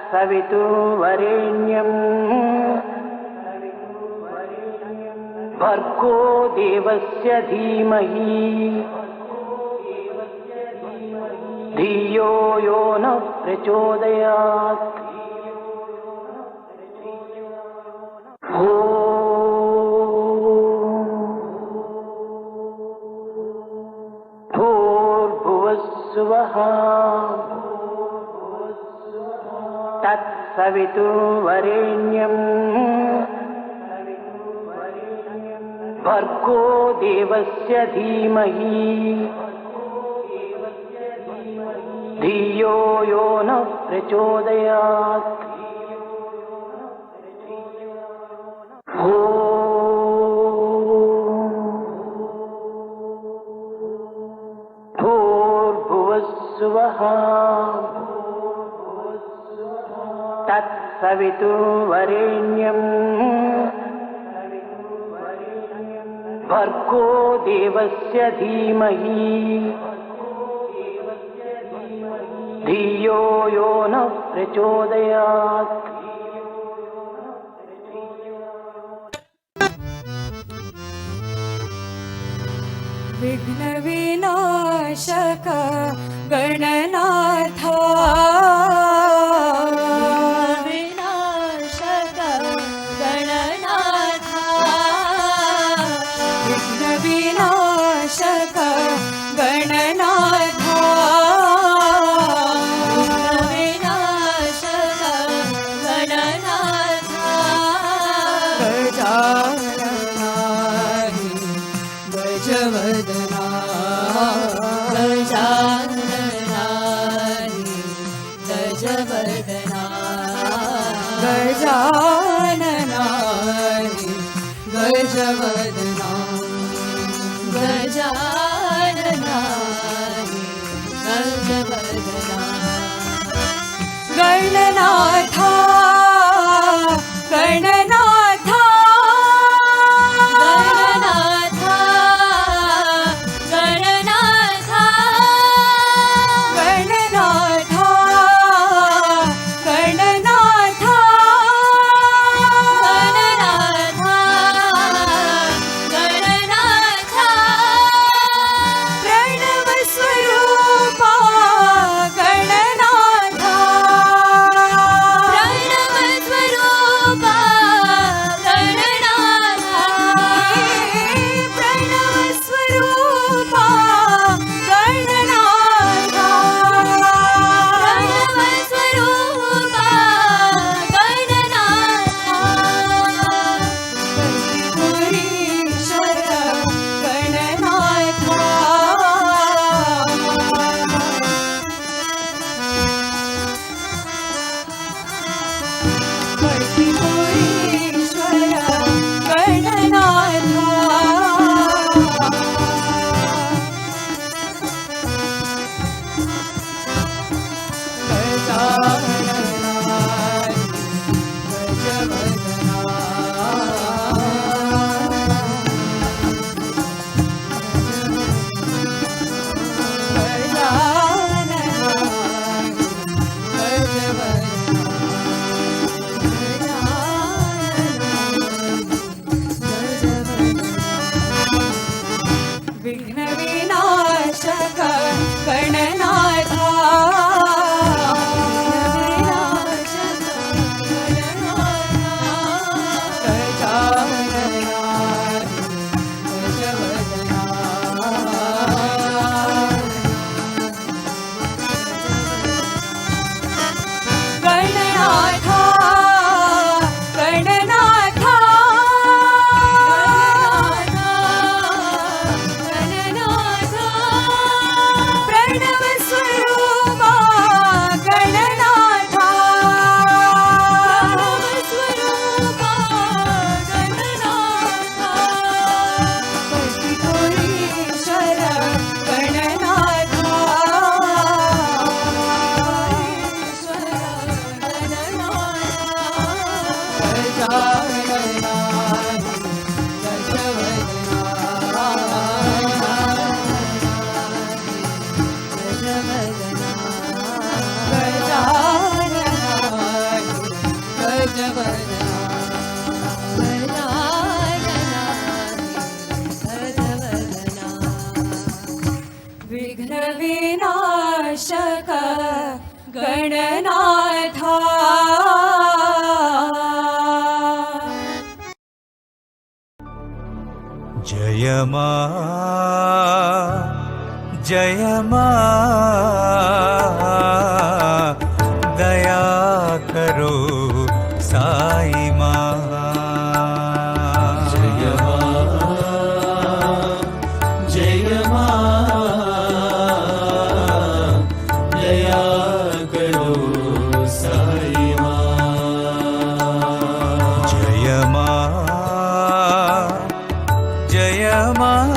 तत्सवितुर्वरेण्यं भर्गो देवस्य धीमहि धियो यो न प्रचोदयात्। भूर्भुवस्सुवः तत्सवितुर्वरेण्यं भर्गो देवस्य धीमहि धियो यो न प्रचोदयात्। भूर्भुवस्सुवः तत्सवितुर्वरेण्यं भर्गो देवस्य धीमहि धियो यो न प्रचोदयात्। विघ्नविनाशक गणनाथा विनाशक गणनाथा विघ्नविनाशक गणनाथा विघ्नविनाशक गणनाथा गजाननाहि गजवदना गजाननाहि गजवदना गजाननाहि गजवदना गणनाथा गणनाथा गणनाथा गणनाथा जय मां जय मां दया करो साई मां जय मां दया करो साई मां जय मां जय मां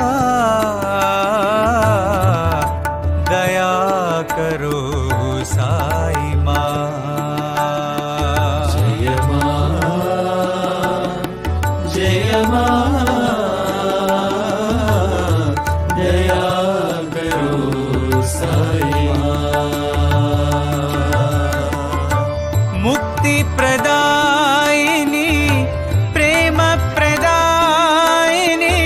दया करो साई मां जय मां दया करो साई मुक्ति प्रदायिनी प्रेम प्रदायिनी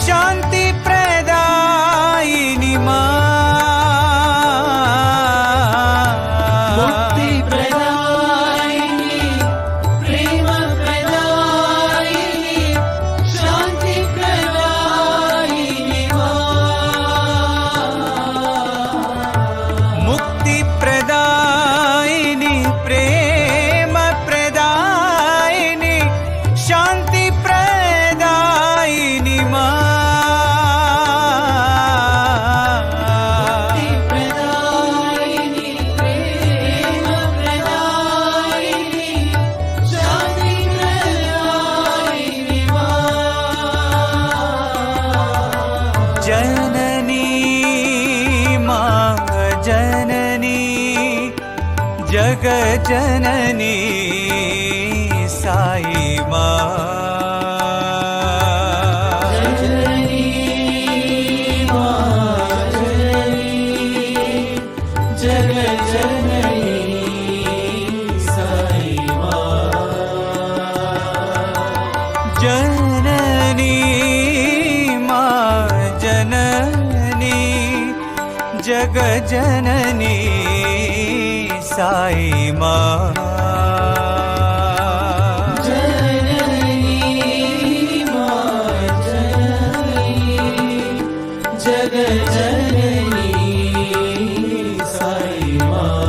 शांति प्रदायिनी मुक्ति प्रदायिनी प्रेम प्रदायिनी शांति प्रदायिनी मुक्ति प्रदायिनी प्रेम प्रदायिनी शांति प्रदायिनी प्रदायिनी प्रेम प्रदायिनी शांति प्रदायिनी जननी मां जननी जग जननी साई मां जननी मां जननी जग जननी साई मां जननी मां जननी जग जननी साई मां जननी मां जननी जग जननी साई मां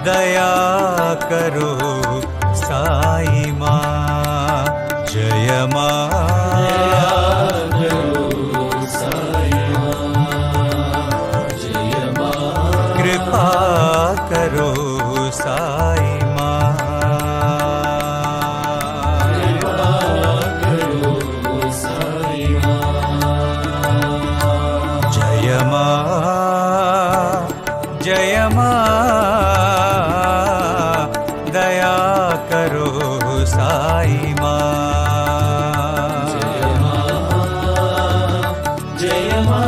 दया करो साई मां जय मां कृपा करो साई मां जय मां जय मां दया करो साई मां जय मां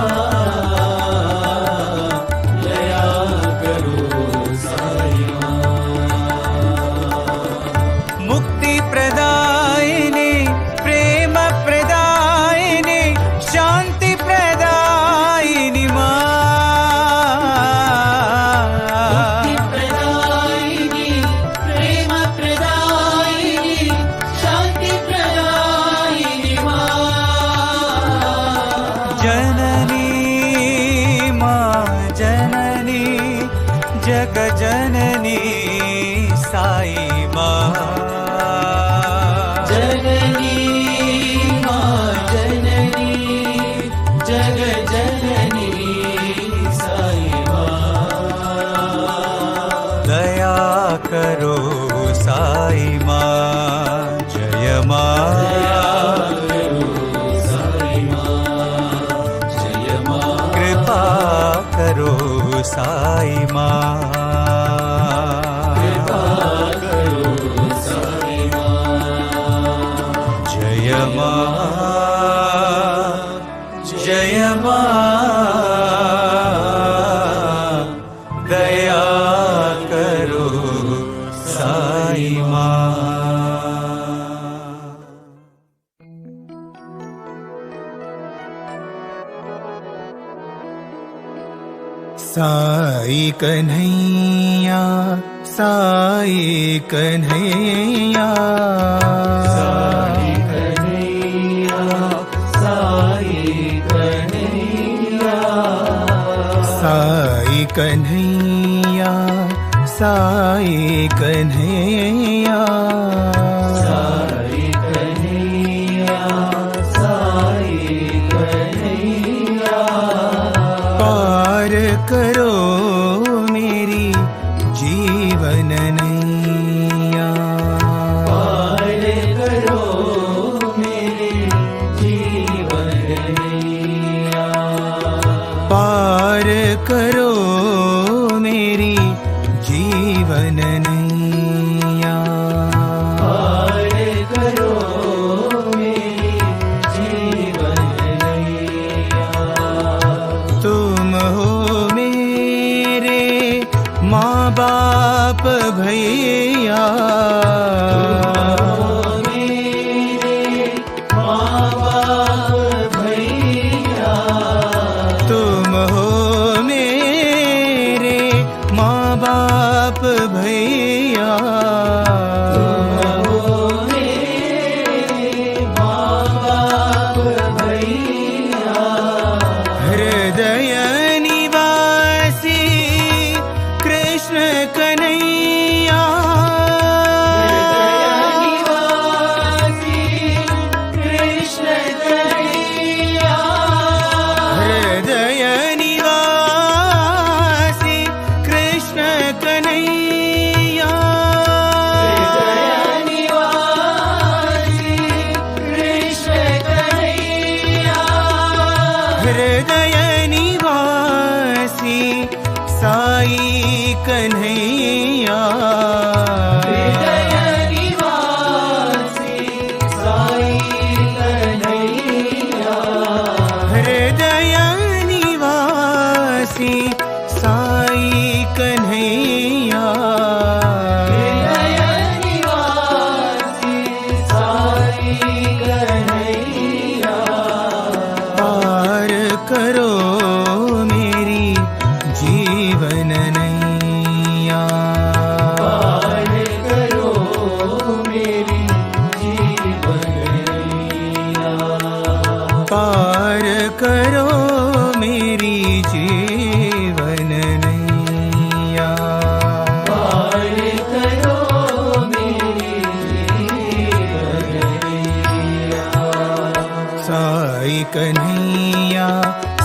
मुक्ति प्रदायिनी प्रेम प्रदायिनी शांति प्रदायिनी मुक्ति प्रदायिनी प्रेम प्रदायिनी शांति प्रदायिनी जननी मां जननी जग जननी साई मां जननी मां जननी जग जननी साई मां दया करो साई मां जय मां कृपा करो साई मां जय मां जय मां दया करो साई मां साई कन्हैया साई कन्हैया साई कन्हैया साई कन्हैया साई कन्हैया साई कन्हैया साई कन्हैया साई कन्हैया पार करो मेरी जीवन नैया पार करो मेरी जीवन नैया पार करो मेरी जीवन नैया पार करो मेरी जीवन नैया तुम हो मेरे माँ बाप भैया तुम हो मेरे माँ बाप भैया हृदय निवासी कृष्ण कन्हैया हृदय निवासी कृष्ण कन्हैया हृदय निवासी साई कन्हैया हृदय निवासी साई कन्हैया पार करो मेरी जीवन नैया पार करो मेरी जीवन नैया पार करो मेरी जीवन नैया पार करो मेरी जीवन नैया साई कन्हैया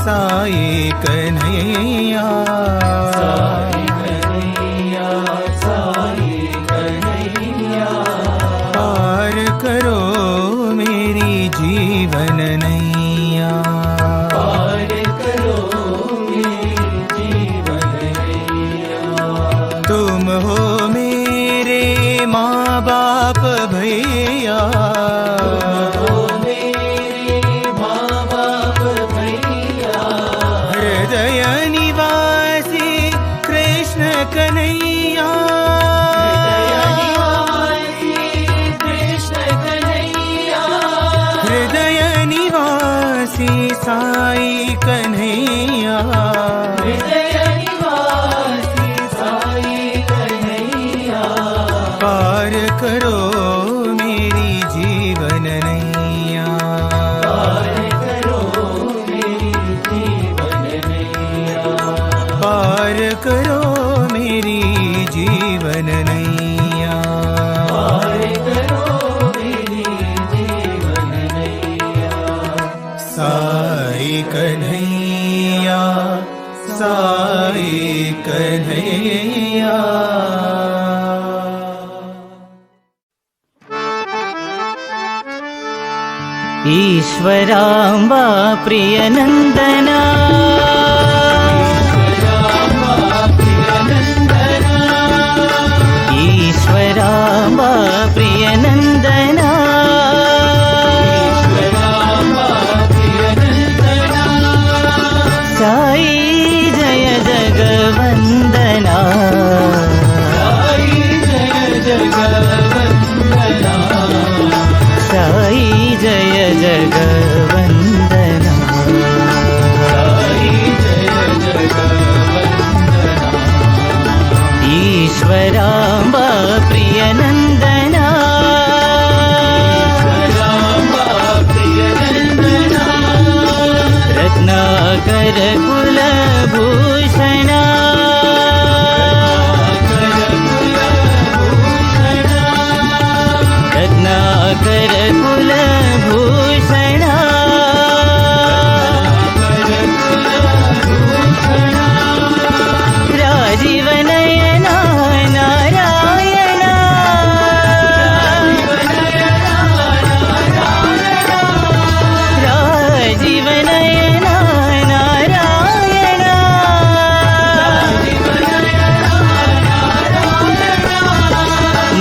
साई कन्हैया साई कन्हैया साई कन्हैया पार करो मेरी जीवन नैया पार करो मेरी जीवन नैया तुम हो मेरे माँ बाप भैया हृदय निवासी कृष्ण कन्हैया हृदय निवासी साई कन्हैया पार करो मेरी जीवन नैया पार करो मेरी जीवन नैया पार करो मेरी जीवन नैया साई कन्हैया साई कन्हैया ईश्वराम्बा प्रियनन्दना ईश्वराम्बा प्रियनन्दना साई जय जगवन्दना साई जय जगवन्दना साई ईश्वराम्बा प्रियनन्दना रत्नाकर कुलभूषणा रत्नाकर कुलभूषणा राजीवनयना नारायणा राजीवनयना नारायणा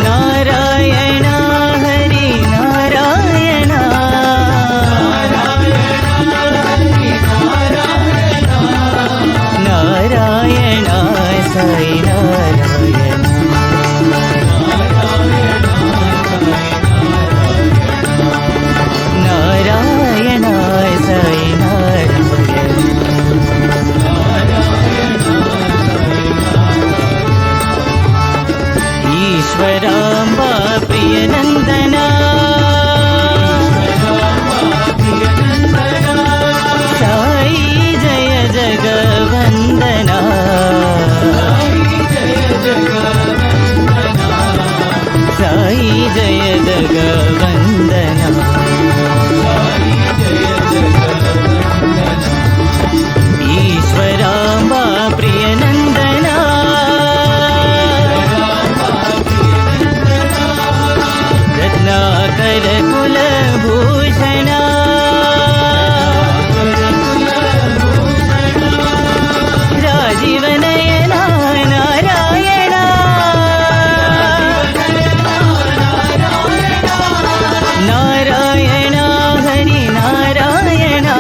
नारायणा हरि नारायणा नारायणा साई नारायण नारायणा साई नारायण ईश्वराम्बा प्रियनन्दना साई जय जगवन्दना साई जय जगवन्दना ईश्वराम्बा प्रियनन्दना रत्नाकर कुलभूषणा राजीवनयना नारायणा नारायणा हरि नारायणा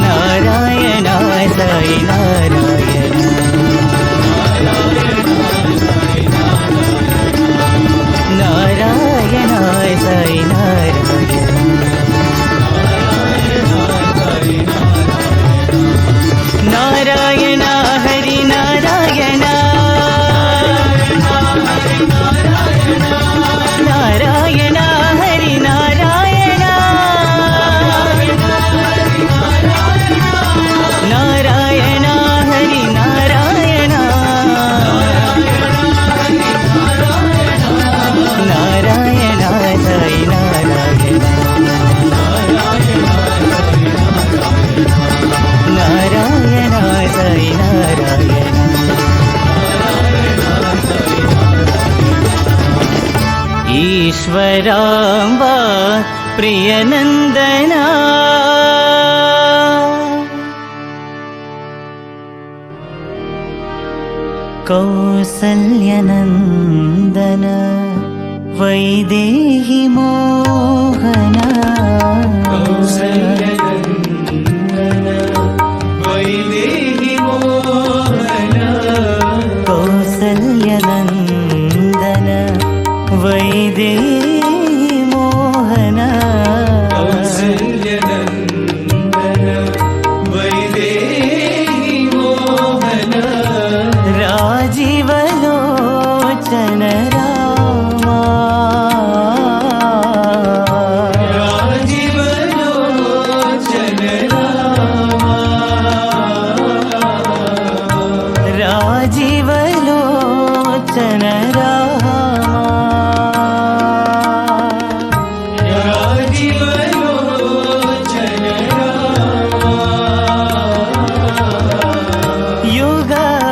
नारायणा साई नारायण नारायणा साई नारायण नारायणा हरि नारायणा नारायणा हरि नारायणा नारायणा हरि नारायणा नारायणा साई नारायण नारायणा साई नारायण ईश्वराम्बा प्रियनन्दना कौसल्यनन्दन वैदेहि मोहना कौसल्यनन्दन वैदेहि मोहना राजीवलोचन रामा राजीवलोचन रामा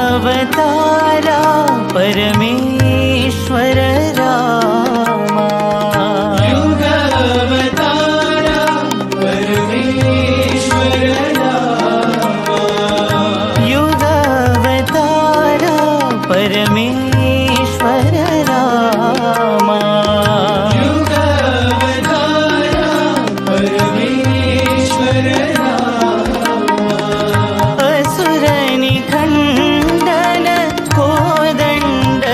युगावतारा परमेश्वर रामा युगावतारा परमेश्वर रामा युगावतारा परमेश्वर रामा युगावतारा परमेश्वर असुरनि खण्डन कोदण्ड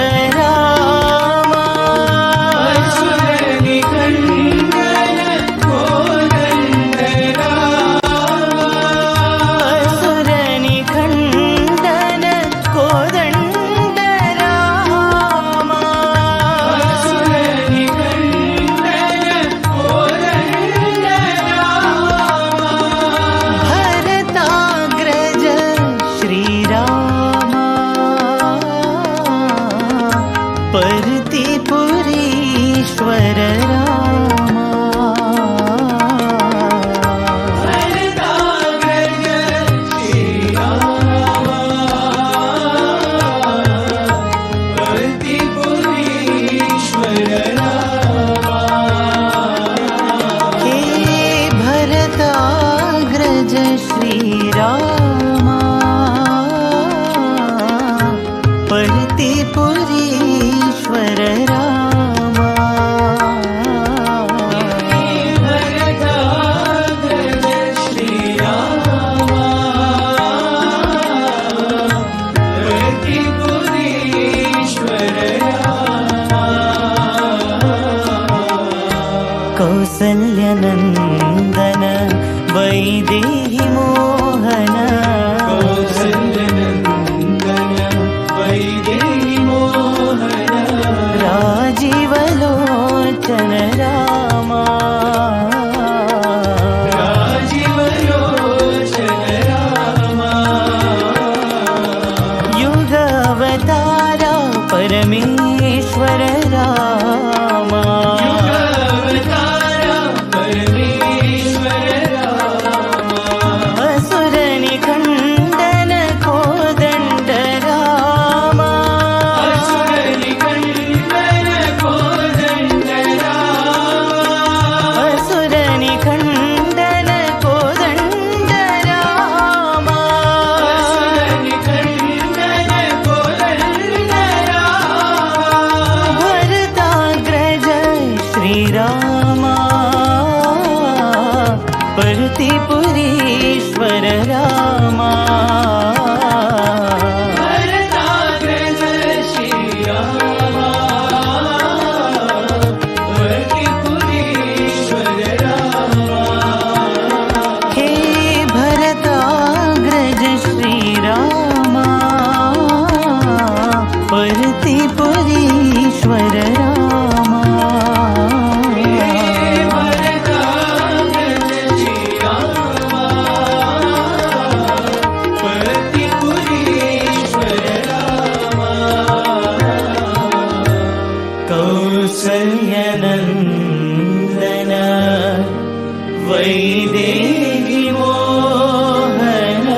रामा भरताग्रज श्री रामा वर्तिपुरीश्वर रामा हे भरताग्रज श्री रामा वर्तिपुरीश्वर रामा कौसल्यनन्दन वैदेही मोहन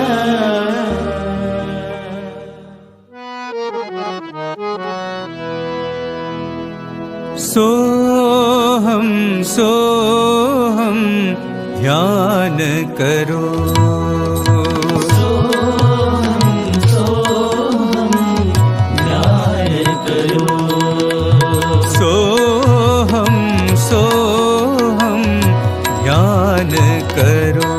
सोहम सोहम ध्यान करो सोहम सोहम ध्यान करो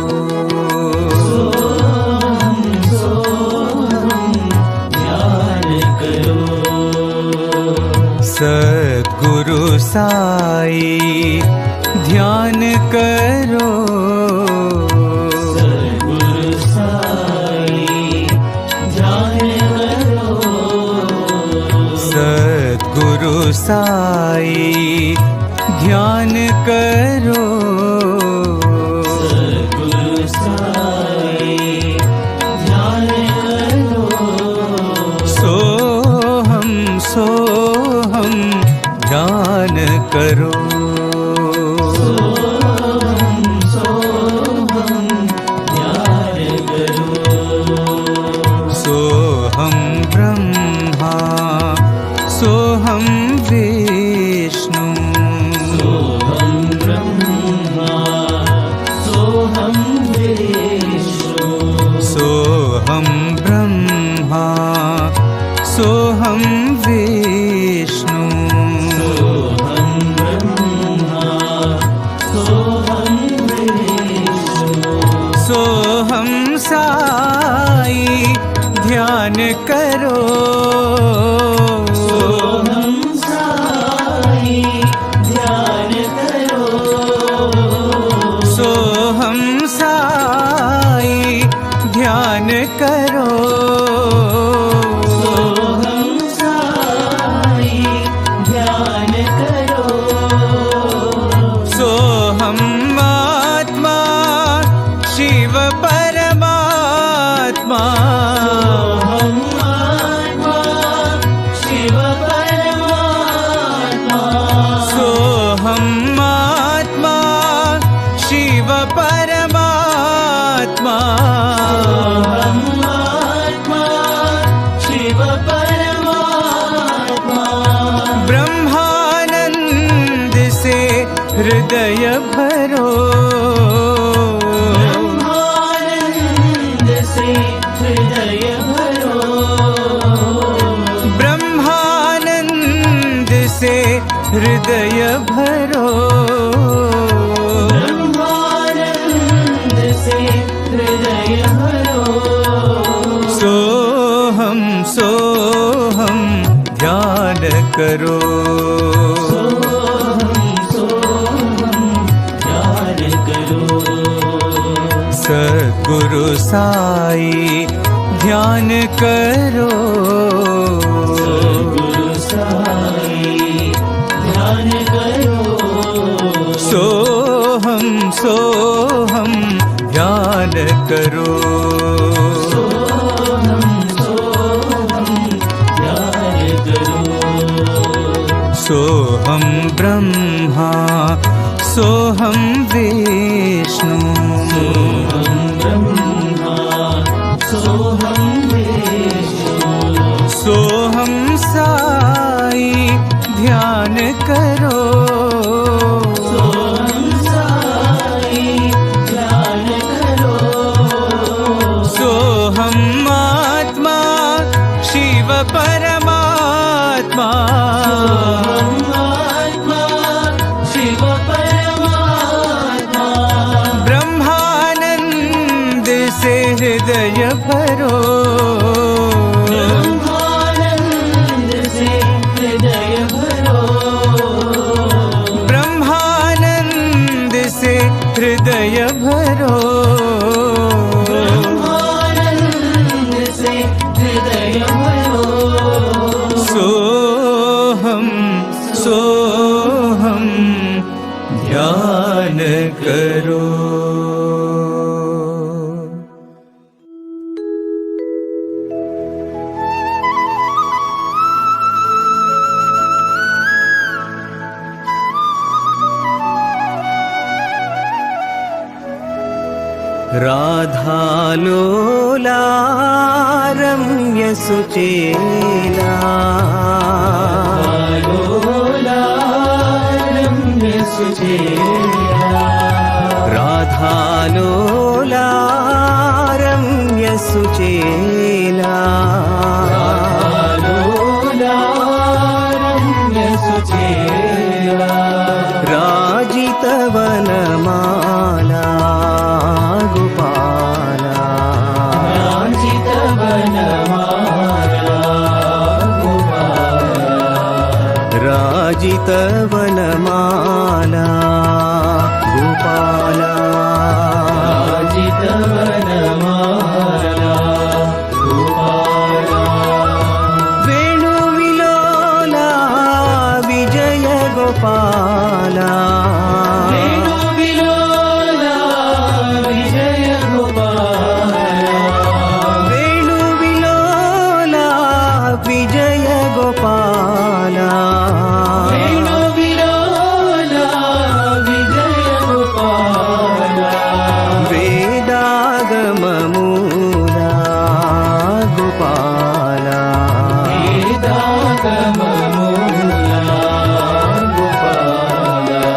सद्गुरु साई ध्यान करो सद्गुरु साई ध्यान करो सद्गुरु साई ध्यान करो सद्गुरु साई ध्यान करो सोहम सोहम ध्यान करो सोहम ब्रह्मा सोहम विष्णु सोहम ब्रह्मा सोहम विष्णु सोहम ब्रह्मा सोहम विष्णु सोहम ब्रह्मा सोहम विष्णु सोहम साई ध्यान करो सोहम साई ध्यान करो सोहम साई ध्यान करो सोहम साई ध्यान करो सोहम आत्मा शिव परमात्मा सोहम आत्मा शिव परमात्मा सोहम आत्मा शिव परमात्मा सोहम आत्मा शिव परमात्मा ब्रह्मानंद से हृदय भरो ब्रह्मानंद से हृदय भरो ब्रह्मानंद से हृदय भरो ब्रह्मानंद से हृदय भरो सोहम सोहम ध्यान करो ध्यान करो सद्गुरु साई ध्यान करो गुरु साई ध्यान करो सोहम सोहम ध्यान करो ध्यान करो सोहम ब्रह्मा सोहम विष्णु ब्रह्मा सोहम विष्णु सोहम साई ध्यान करो सोहम साई ध्यान करो सोहम आत्मा शिव परमात्मा आत्मा शिव परमात्मा ब्रह्मानंद से हृदय भरो ब्रह्मानंद से हृदय भरो ब्रह्मानंद से हृदय भरो ब्रह्मानंद से हृदय भरो सोहम सोहम ध्यान करो राधालोला रम्यसुचेला लोला रम्य सुचेला राधालोला रम्यसुचेला लोला रम्य सुचेला राजितवनमाला गोपाला राजित वनमाला गोपाला राजितवनमाला गोपाला राजित वनमाला गोपाला वेणुविलोला विजय गोपाला वेणुविलोला विजय गोपाला वेणुविलोला विजय गोपाला वेणुविलोला विजय गोपाला वेदागममूला गोपाला वेदागममूला गोपाला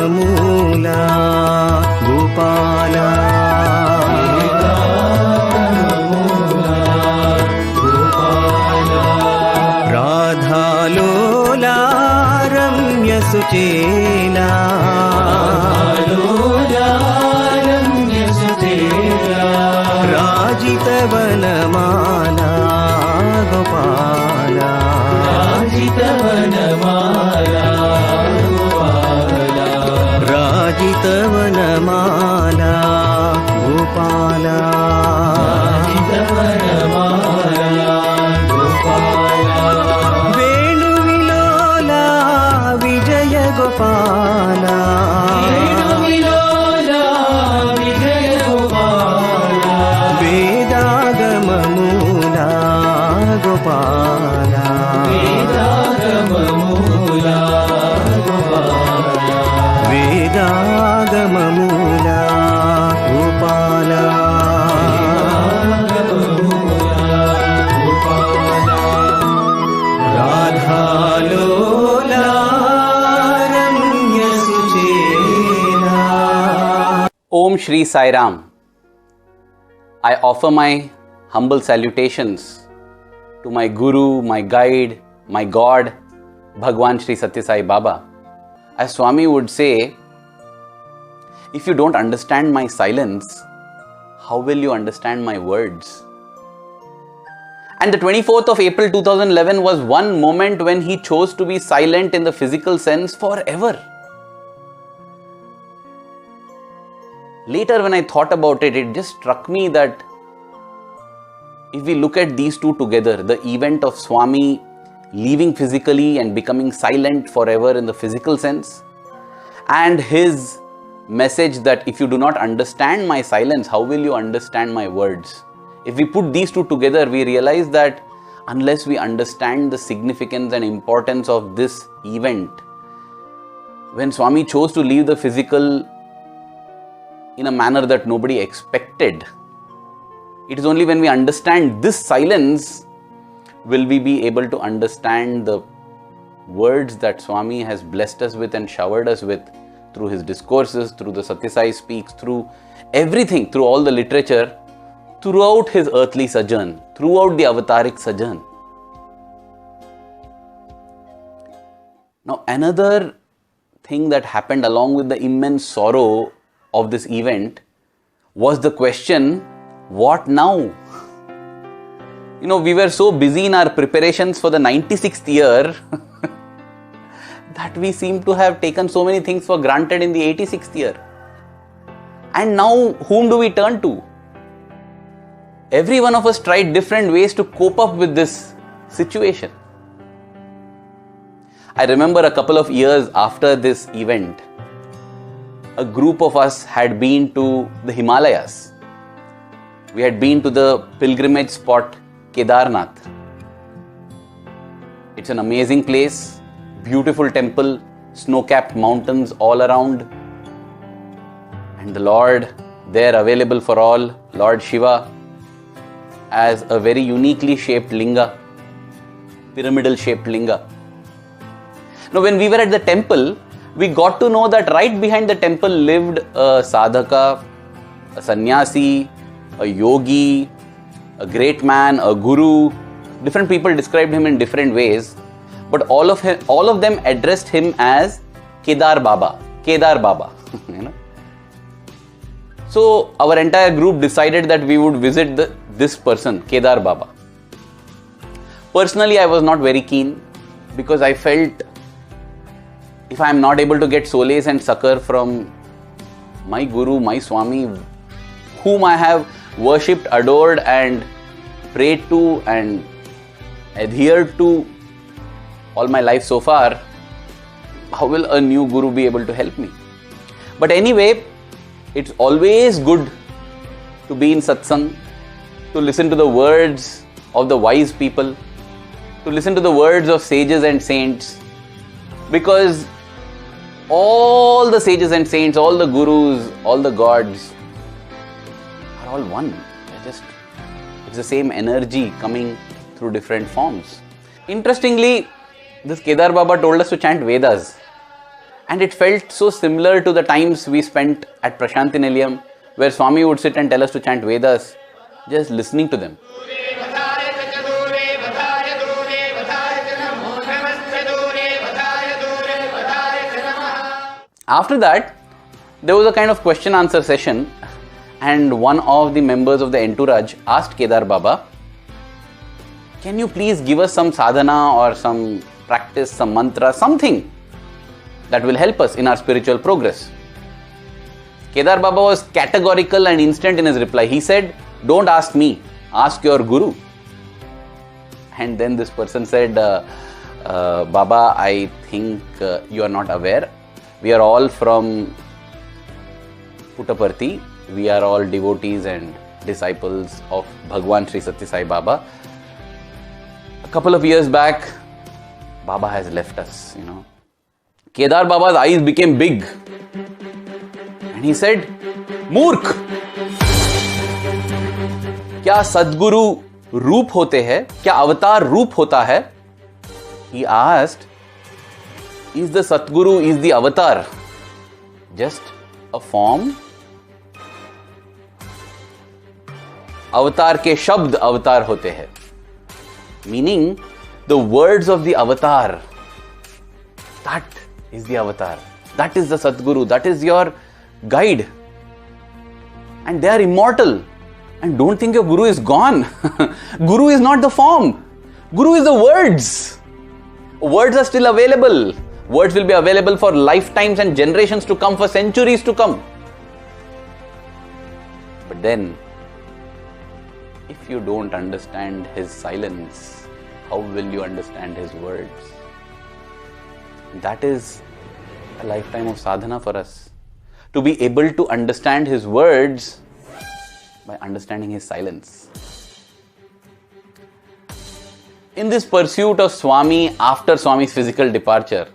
वेदागममूला गोपाला राधालोला रम्यसुचेला लोला रम्य सुचेला राजितवनमाला गोपाला राजित वनमाला गोपाला राजितवनमाला गोपाला राजित वनमाला गोपाला वेणुविलोला विजय गोपाला वेणुविलोला विजय Gopala वेदागममूला Gopala वेदागममूला Gopala वेदागममूला Gopala राधालोला रम्यसुचेला Om Shri Sai Ram. I offer my humble salutations to my Guru, my guide, my God, Bhagwan Shri Satya Sai Baba. As Swami would say, if you don't understand my silence, how will you understand my words? And the 24th of April 2011 was one moment when he chose to be silent in the physical sense forever. Later, when I thought about it, it just struck me that if we look at these two together, the event of Swami leaving physically and becoming silent forever in the physical sense, and his message that if you do not understand my silence, how will you understand my words? If we put these two together, we realize that unless we understand the significance and importance of this event, when Swami chose to leave the physical in a manner that nobody expected, it is only when we understand this silence will we be able to understand the words that Swami has blessed us with and showered us with through his discourses, through the Satya Sai Speaks, through everything, through all the literature, throughout his earthly sojourn, throughout the avataric sojourn. Now, another thing that happened along with the immense sorrow of this event was the question, what now? You know, we were so busy in our preparations for the 96th year that we seem to have taken so many things for granted in the 86th year. And now, whom do we turn to? Every one of us tried different ways to cope up with this situation. I remember a couple of years after this event, a group of us had been to the Himalayas. We had been to the pilgrimage spot Kedarnath. It's an amazing place, beautiful temple, snow-capped mountains all around. And the Lord there available for all, Lord Shiva, as a very uniquely shaped linga, pyramidal shaped linga. Now when we were at the temple, we got to know that right behind the temple lived a sadhaka, a sannyasi, a yogi, a great man, a guru. Different people described him in different ways, but all of them addressed him as Kedar Baba. Kedar Baba. You know? So our entire group decided that we would visit this person, Kedar Baba. Personally, I was not very keen because I felt if I am not able to get solace and succor from my Guru, my Swami, whom I have worshipped, adored and prayed to and adhered to all my life so far, how will a new Guru be able to help me? But anyway, it's always good to be in satsang, to listen to the words of the wise people, to listen to the words of sages and saints, because all the sages and saints, all the gurus, all the gods are all one. It's the same energy coming through different forms. Interestingly, this Kedar Baba told us to chant Vedas, and it felt so similar to the times we spent at Prashanti Nilayam, where Swami would sit and tell us to chant Vedas, just listening to them. After that, there was a kind of question-answer session, and one of the members of the entourage asked Kedar Baba, can you please give us some sadhana or some practice, some mantra, something that will help us in our spiritual progress? Kedar Baba was categorical and instant in his reply. He said, don't ask me, ask your Guru. And then this person said, Baba, I think you are not aware. We are all from Puttaparthi. We are all devotees and disciples of Bhagwan Sri Sathya Sai Baba. A couple of years back, Baba has left us, you know. Kedar Baba's eyes became big. And he said, Murkh! क्या सद्गुरु रूप होते हैं? क्या अवतार रूप होता है? He asked, is the Satguru, is the avatar just a form? अवतार के शब्द अवतार होते हैं. Meaning, the words of the avatar, that is the avatar. That is the Satguru. That is your guide. And they are immortal. And don't think your Guru is gone. Guru is not the form. Guru is the words. Words are still available. Words will be available for lifetimes and generations to come, for centuries to come. But then, if you don't understand his silence, how will you understand his words? That is a lifetime of sadhana for us. To be able to understand his words by understanding his silence. In this pursuit of Swami after Swami's physical departure,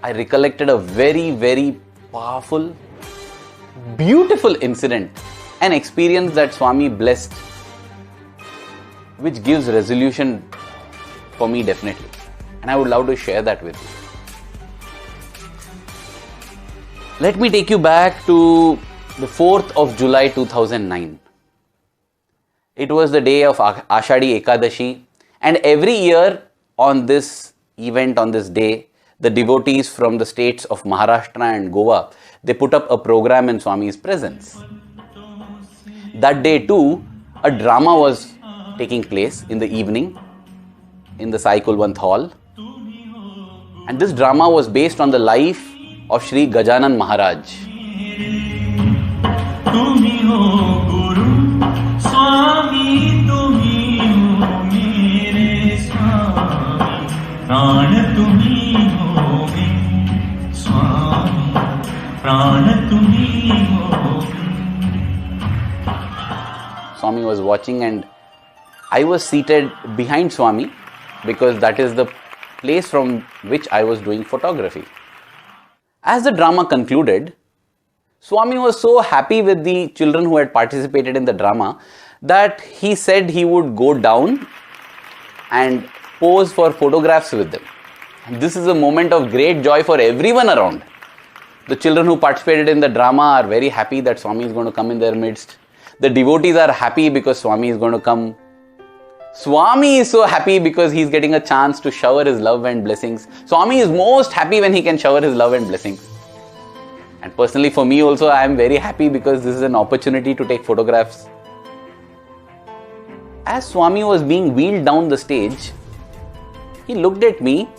I recollected a very, very powerful, beautiful incident, an experience that Swami blessed, which gives resolution for me definitely. And I would love to share that with you. Let me take you back to the 4th of July 2009. It was the day of Ashadi Ekadashi, and every year on this event, on this day, the devotees from the states of Maharashtra and Goa, they put up a program in Swami's presence. That day too, a drama was taking place in the evening in the Sai Kulwant Hall. And this drama was based on the life of Sri Gajanan Maharaj. तुम्ही हो गुरु स्वामी तुम्ही हो मेरे स्वामी प्राण तुम्ही हो मेरे स्वामी प्राण तुम्ही हो. Swami was watching and I was seated behind Swami because that is the place from which I was doing photography. As the drama concluded, Swami was so happy with the children who had participated in the drama that he said he would go down and pose for photographs with them. And this is a moment of great joy for everyone around. The children who participated in the drama are very happy that Swami is going to come in their midst. The devotees are happy because Swami is going to come. Swami is so happy because he is getting a chance to shower his love and blessings. Swami is most happy when he can shower his love and blessings. And personally for me also, I am very happy because this is an opportunity to take photographs. As Swami was being wheeled down the stage, he looked at me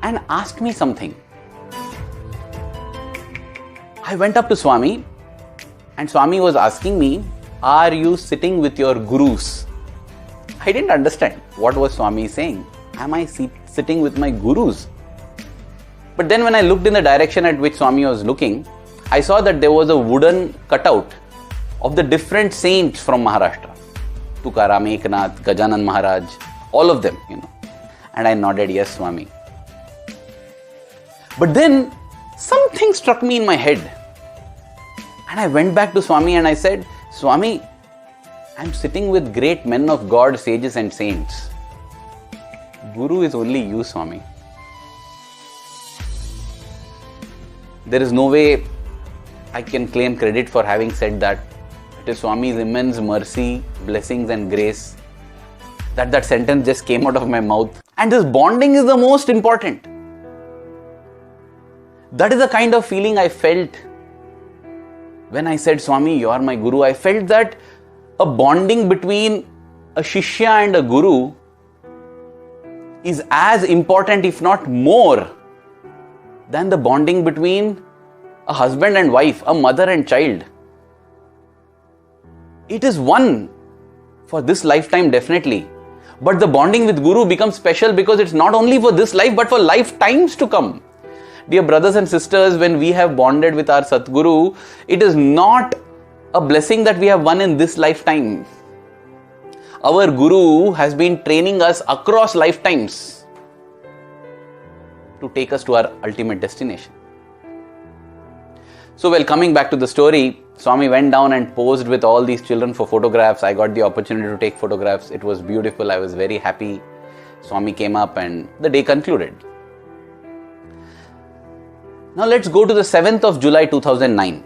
and asked me something. I went up to Swami and Swami was asking me, "Are you sitting with your gurus?" I didn't understand what was Swami saying. Am I sitting with my gurus? But then when I looked in the direction at which Swami was looking, I saw that there was a wooden cutout of the different saints from Maharashtra. Tukaram, Eknath, Gajanan Maharaj, all of them, And I nodded, yes, Swami. But then something struck me in my head. And I went back to Swami and I said, "Swami, I'm sitting with great men of God, sages and saints. Guru is only you, Swami." There is no way I can claim credit for having said that. It is Swami's immense mercy, blessings and grace that sentence just came out of my mouth. And this bonding is the most important. That is the kind of feeling I felt when I said, "Swami, you are my Guru." I felt that a bonding between a Shishya and a Guru is as important, if not more, than the bonding between a husband and wife, a mother and child. It is one for this lifetime, definitely. But the bonding with Guru becomes special because it's not only for this life, but for lifetimes to come. Dear brothers and sisters, when we have bonded with our Satguru, it is not a blessing that we have won in this lifetime. Our Guru has been training us across lifetimes to take us to our ultimate destination. So, coming back to the story, Swami went down and posed with all these children for photographs. I got the opportunity to take photographs. It was beautiful. I was very happy. Swami came up and the day concluded. Now let's go to the 7th of July 2009.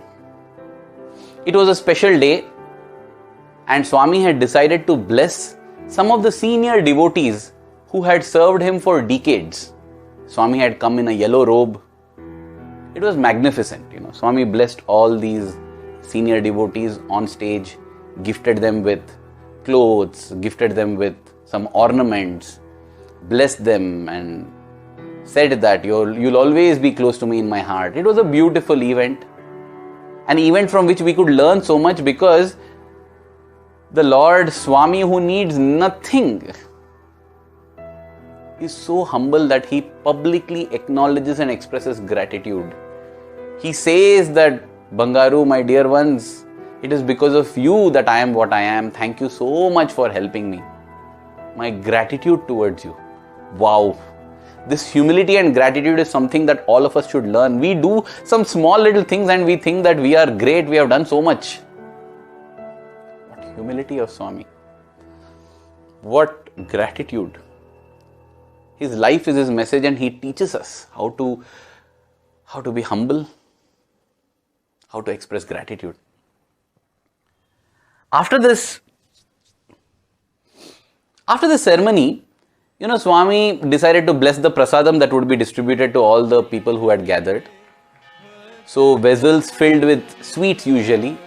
It was a special day and Swami had decided to bless some of the senior devotees who had served him for decades. Swami had come in a yellow robe. It was magnificent. Swami blessed all these senior devotees on stage, gifted them with clothes, gifted them with some ornaments, blessed them and said that you'll always be close to me in my heart. It was a beautiful event. An event from which we could learn so much because the Lord Swami, who needs nothing, is so humble that he publicly acknowledges and expresses gratitude. He says that, "Bangaru, my dear ones, it is because of you that I am what I am. Thank you so much for helping me. My gratitude towards you." Wow. This humility and gratitude is something that all of us should learn. We do some small little things and we think that we are great, we have done so much. What humility of Swami. What gratitude. His life is his message and he teaches us how to be humble, how to express gratitude. After this ceremony, Swami decided to bless the prasadam that would be distributed to all the people who had gathered. So vessels filled with sweets usually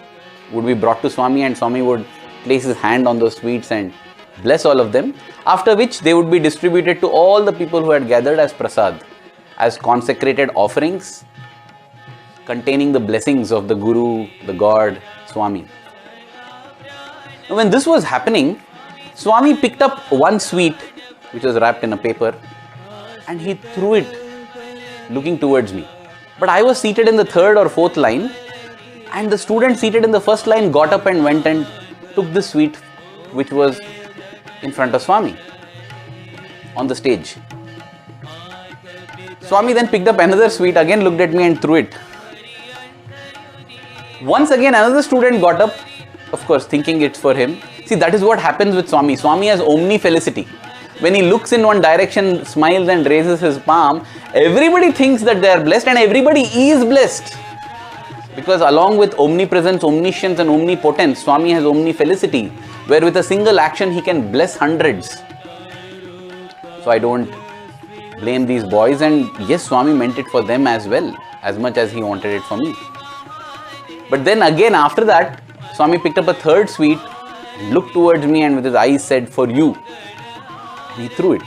would be brought to Swami, and Swami would place his hand on those sweets and bless all of them, after which they would be distributed to all the people who had gathered as prasad, as consecrated offerings containing the blessings of the Guru, the God, Swami. Now, when this was happening, Swami picked up one sweet which was wrapped in a paper and he threw it looking towards me. But I was seated in the third or fourth line, and the student seated in the first line got up and went and took the sweet which was in front of Swami on the stage. Swami then picked up another sweet, again looked at me and threw it. Once again another student got up, of course thinking it's for him. See, that is what happens with Swami. Swami has omnifelicity. When he looks in one direction, smiles and raises his palm, everybody thinks that they are blessed and everybody is blessed. Because along with omnipresence, omniscience and omnipotence, Swami has omnifelicity, where with a single action he can bless hundreds. So I don't blame these boys, and yes, Swami meant it for them as well, as much as he wanted it for me. But then again after that, Swami picked up a third sweet, looked towards me and with his eyes said, "For you." And he threw it.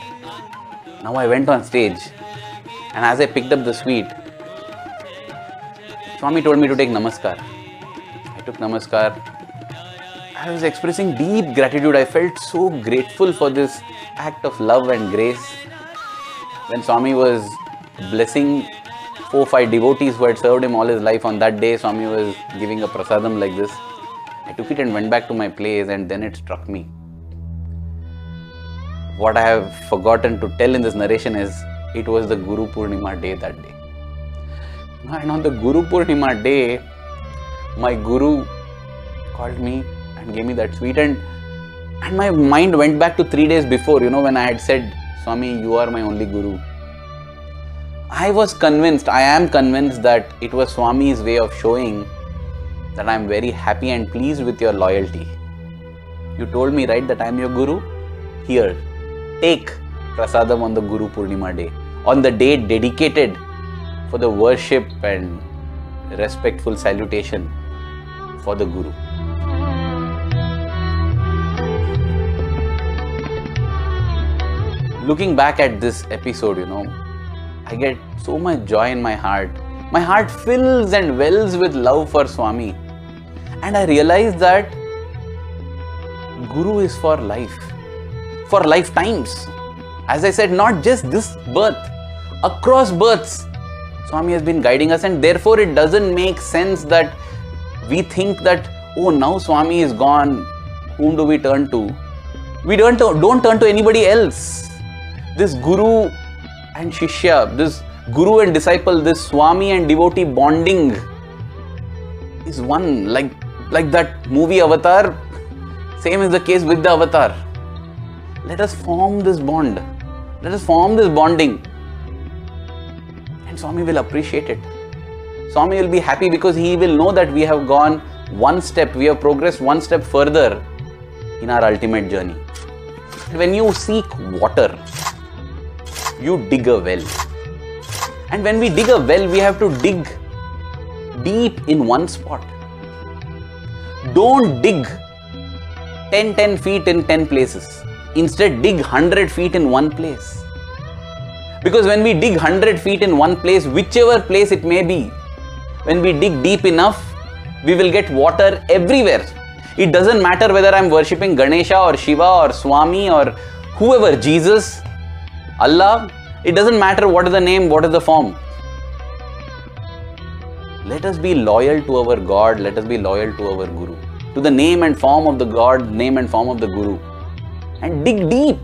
Now I went on stage, and as I picked up the sweet, Swami told me to take namaskar. I took namaskar. I was expressing deep gratitude. I felt so grateful for this act of love and grace. When Swami was blessing 4-5 devotees who had served him all his life, on that day Swami was giving a prasadam like this. I took it and went back to my place, and then it struck me. What I have forgotten to tell in this narration is, it was the Guru Purnima day that day. And on the Guru Purnima day, my Guru called me and gave me that sweet, and my mind went back to 3 days before, when I had said, "Swami, you are my only Guru." I am convinced that it was Swami's way of showing that I am very happy and pleased with your loyalty. You told me, right, that I am your Guru? Here, take prasadam on the Guru Purnima day, on the day dedicated for the worship and respectful salutation for the Guru. Looking back at this episode, I get so much joy in my heart. My heart fills and wells with love for Swami. And I realize that Guru is for life, for lifetimes. As I said, not just this birth, across births, Swami has been guiding us, and therefore it doesn't make sense that we think that, oh, now Swami is gone, whom do we turn to? We don't turn to anybody else. This Guru and Shishya, this Guru and disciple, this Swami and devotee bonding is one. Like that movie Avatar, same is the case with the Avatar. Let us form this bond. Let us form this bonding. And Swami will appreciate it. Swami will be happy because he will know that we have gone one step, we have progressed one step further in our ultimate journey. When you seek water, you dig a well. And when we dig a well, we have to dig deep in one spot. Don't dig 10 feet in 10 places. Instead, dig 100 feet in one place. Because when we dig 100 feet in one place, whichever place it may be, when we dig deep enough, we will get water everywhere. It doesn't matter whether I'm worshipping Ganesha or Shiva or Swami or whoever, Jesus, Allah. It doesn't matter what is the name, what is the form. Let us be loyal to our God. Let us be loyal to our Guru, to the name and form of the God, name and form of the Guru, and dig deep.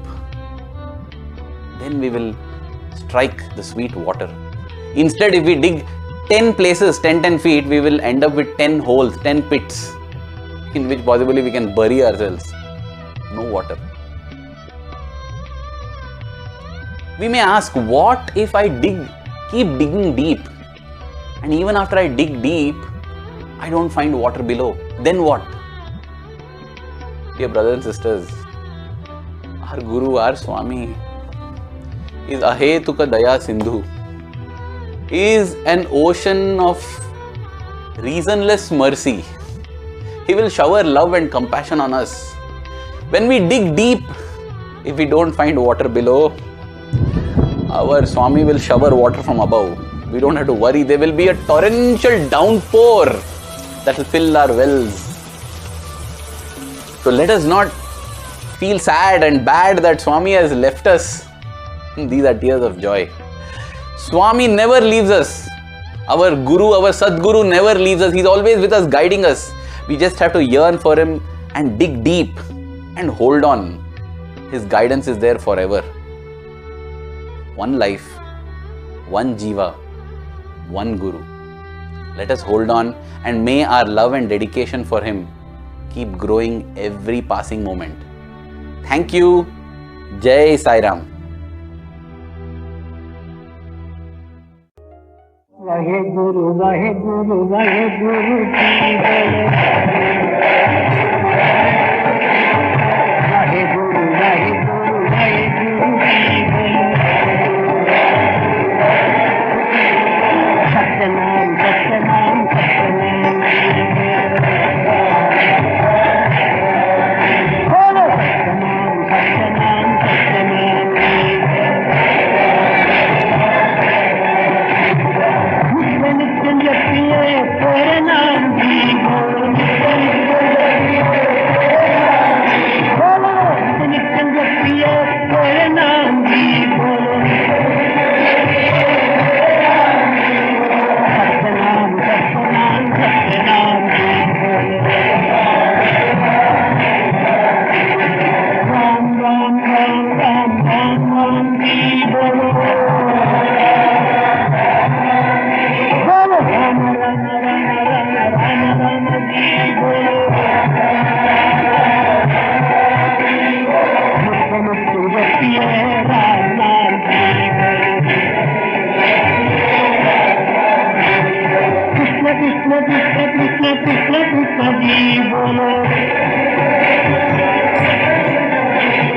Then we will strike the sweet water. Instead, if we dig 10 places, 10 feet, we will end up with 10 holes, 10 pits, in which possibly we can bury ourselves. No water. We may ask, what if I keep digging deep, and even after I dig deep, I don't find water below? Then what? Dear brothers and sisters, our Guru, our Swami is Ahetuka Daya Sindhu. He is an ocean of reasonless mercy. He will shower love and compassion on us. When we dig deep, if we don't find water below, our Swami will shower water from above. We don't have to worry. There will be a torrential downpour that will fill our wells. So let us not feel sad and bad that Swami has left us. These are tears of joy. Swami never leaves us. Our Guru, our Sadguru never leaves us. He's always with us, guiding us. We just have to yearn for him and dig deep and hold on. His guidance is there forever. One life, one Jiva, one Guru. Let us hold on, and may our love and dedication for him keep growing every passing moment. Thank you. Jai Sai Ram. Waheguru Waheguru Waheguru ji बोलो वाहेगुरु वाहेगुरु वाहेगुरु जी बोलो सत्यनाम सत्यनाम सत्यनाम बोलो सत्यनाम सत्यनाम सत्यनाम तेरे नाम की बोलो नित्य जपिए तेरे नाम की बोलो सत्यनाम सत्यनाम सत्यनाम की बोलो राम राम राम राम राम राम की बोलो कृष्ण कृष्ण कृष्ण कृष्ण कृष्ण जी बोलो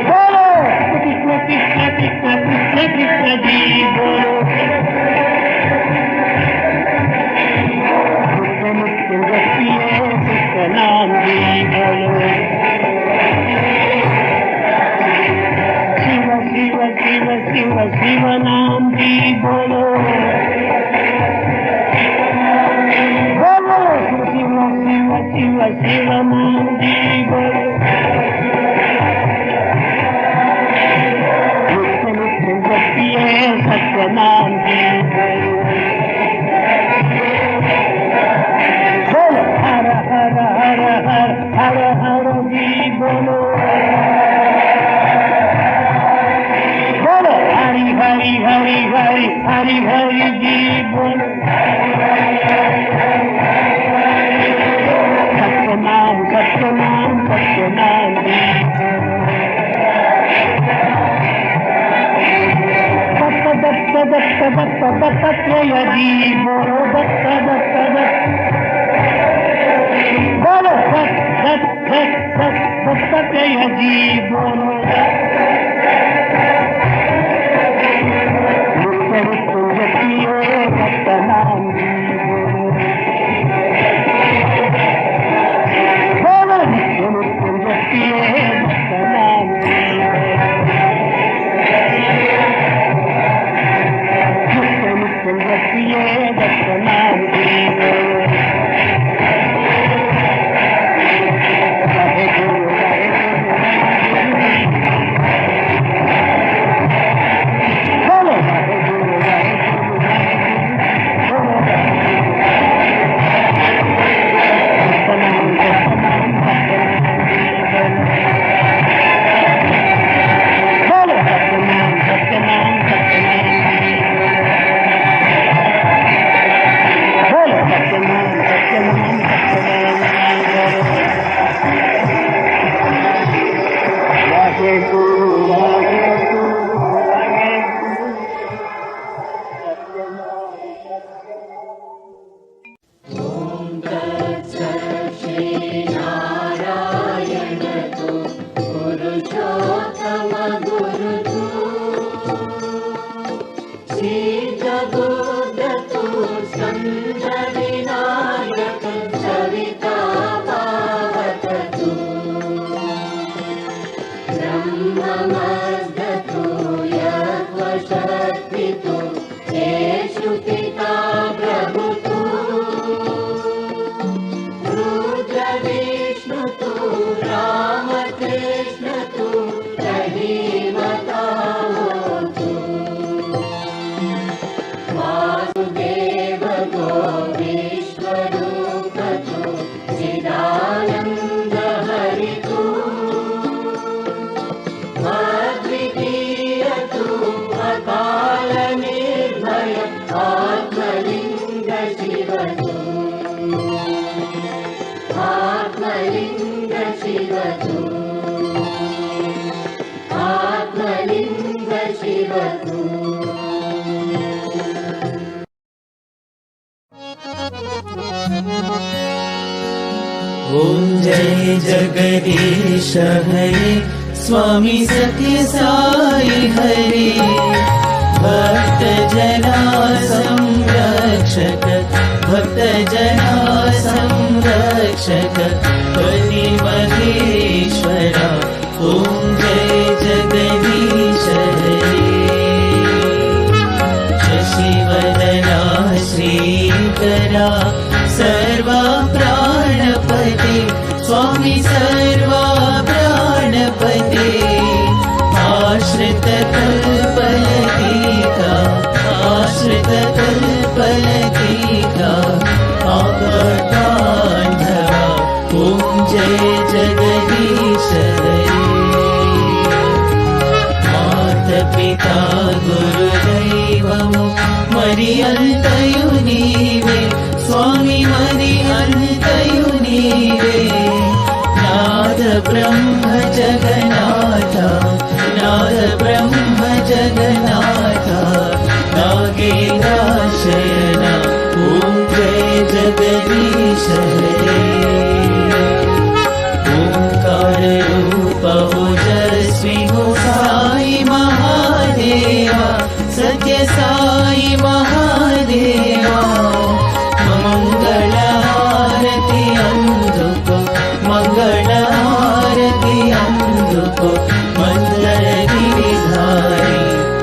बोलो कृष्ण कृष्ण कृष्ण कृष्ण कृष्ण जी बोलो मुक्त रखिए कृष्ण नाम जी बोलो शिव शिव शिव शिव शिव नाम जी बोलो शिव शिव नाम जी बोलो नित्य नित्य जपिए सत्य नाम जी बोलो हर हर हर हर हर हर जी बोलो बोलो हरि हरि हरि हरि हरि हरि जी बोलो सत्यनाम सत्यनाम सत्यनाम दत्त दत्त दत्त दत्त दत्तात्रेय जी बोलो दत्त दत्त दत्त बोलो दत्त दत्त दत्त दत्तात्रेय जी बोलो नित्य नित्य जपिए सत्यनाम जी संत विनायक सविता ॐ जय जगदीश हरे स्वामी सत्य साई हरे भक्त जना संरक्षक भक्त जना संरक्षक पति महेश्वरा ॐ जय जगदीश हरे शशिवदना श्रीकरा सर्वा प्राणपते स्वामी सर्वा प्राणपते आश्रित कल्पलतिका आश्रित कल्पलतिका आपदान्धवा ॐ जय जगदीश हरे मातपिता गुरुदैवमु मरि अन्तयु नीवे स्वामी मरि अन्तयु नीवे नाद ब्रह्म जगन्नाथ नाद ब्रह्म जगन्नाथ नागेन्द्राशयन ॐ जय जगदीश हरे ओंकार रूप ओजस्वी हो साई महादेवा सत्य साई महादेवा मंगल आरती अंधुको मंगल आरती अंधुको मंगल गिरिधारी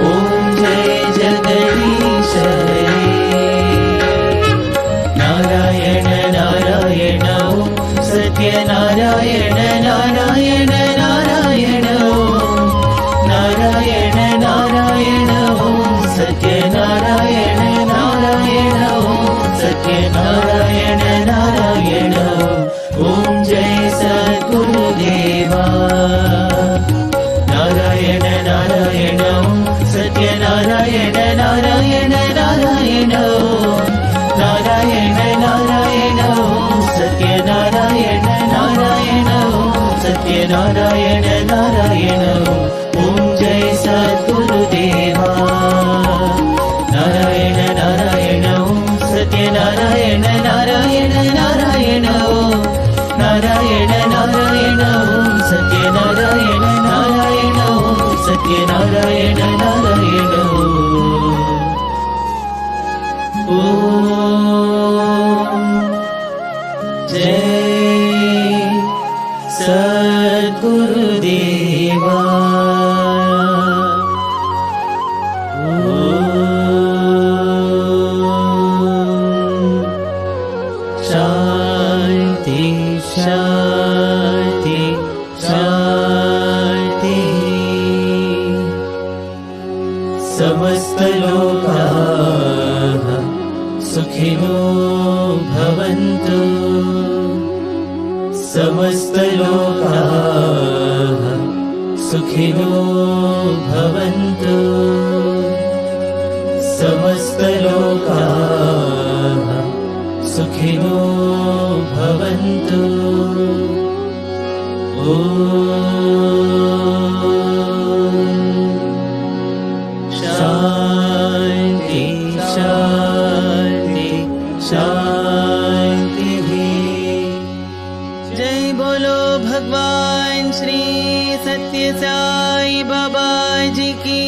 ओम जय जगदीश हरे नारायण नारायण ओम सत्य नारायण नारायण नारायण ओम नारायण नारायण ओम सत्य नारायण नारायण ओम सत्य नारायण नारायण ओम जय सद्गुरुदेवा नारायण नारायण ओम सत्य नारायण नारायण नारायण ओम नारायण नारायण ओम सत्य नारायण नारायण ओम सत्य नारायण नारायण ओम जय सद्गुरुदेवा नारायण नारायण ओम सत्य नारायण नारायण नारायण ओम नारायण नारायण ओम सत्य नारायण नारायण ओम सत्य नारायण नारायण ओम जय सद्गुरुदेवा शांति शांति शांति समस्त लोकाः सुखिनो भवन्तु समस्त लोकाः सुखिनो भवन्तु समस्त लोकाः सुखिनो भवन्तु शांति शांति शांति जय बोलो भगवान श्री सत्य साई बाबा जी की